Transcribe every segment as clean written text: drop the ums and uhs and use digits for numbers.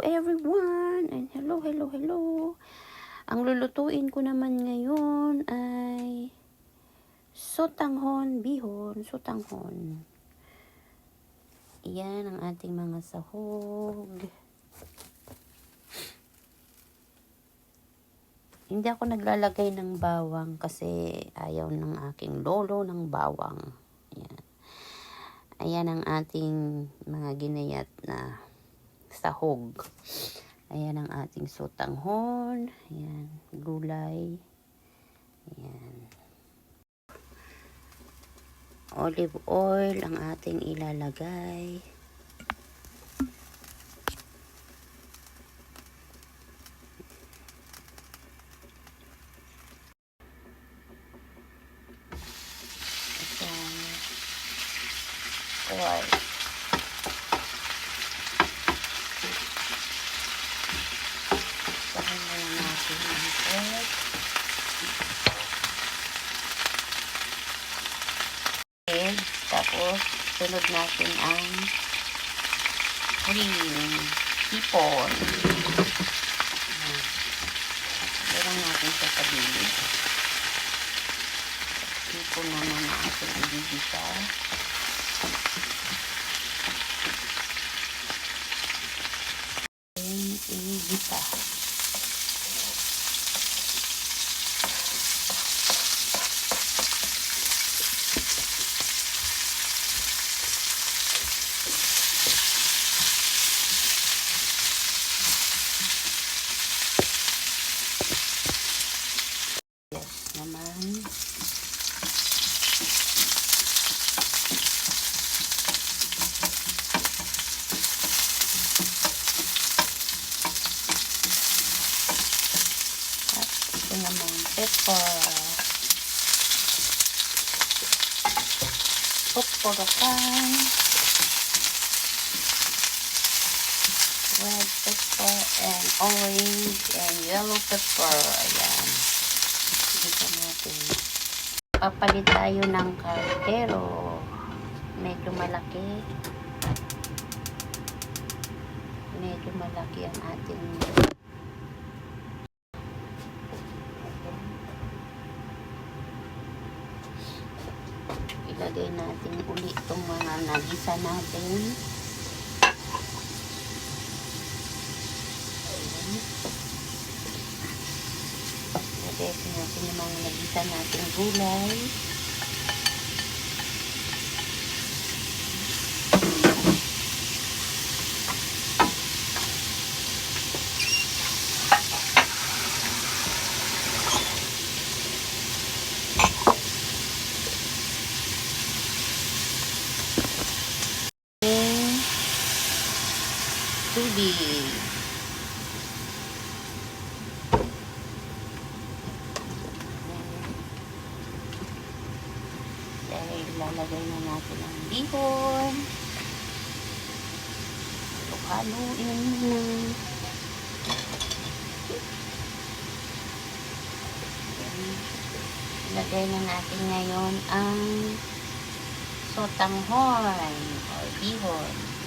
everyone! And hello. Ang lulutuin ko naman ngayon ay sotanghon, bihon, sotanghon. Yan ang ating mga sahog. Hindi ako naglalagay ng bawang kasi ayaw ng aking lolo ng bawang. Yan. Ayan ang ating mga ginayat na sahog. Ayan ang ating sotanghon. Ayan, gulay. Ayan. Olive oil ang ating ilalagay. Oil. Sahin na lang natin ang oil. Tapos, sunod natin ang cream, hipon. Lagyan natin sa tabi. Hipon naman natin ang bibisa. Igisa. Naman at ito naman pepper, pupulukan, red pepper and orange and yellow pepper. Ayan, ito natin. Papalit tayo ng kaldero. Medyo malaki ang ating ilagay natin ulit itong mga nagisa natin. Ilagay natin yung mga nagisa natin gulay. Tubig. Dahil lalagay na natin ang bihon. Haluin na. Ilagay na natin ngayon ang sotanghon o bihon.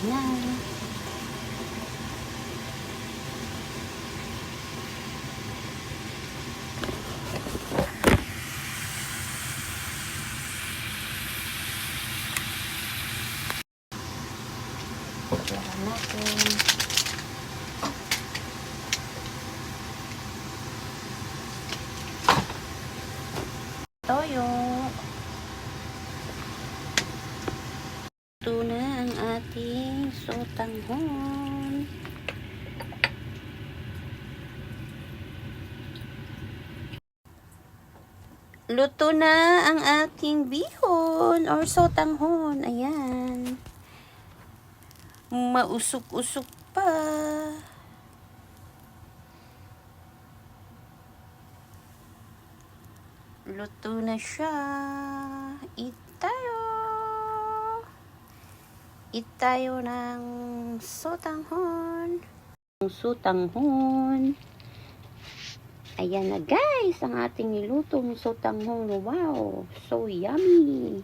Na. Pagkahan natin. Toyo. Ito na ang ating sotanghon. Luto na ang ating bihon or sotanghon. Ayan. Mausok-usok pa. Luto na siya. Itayo ng sotanghon. Ayan na guys, ang ating nilutong sotanghon. Wow, so yummy.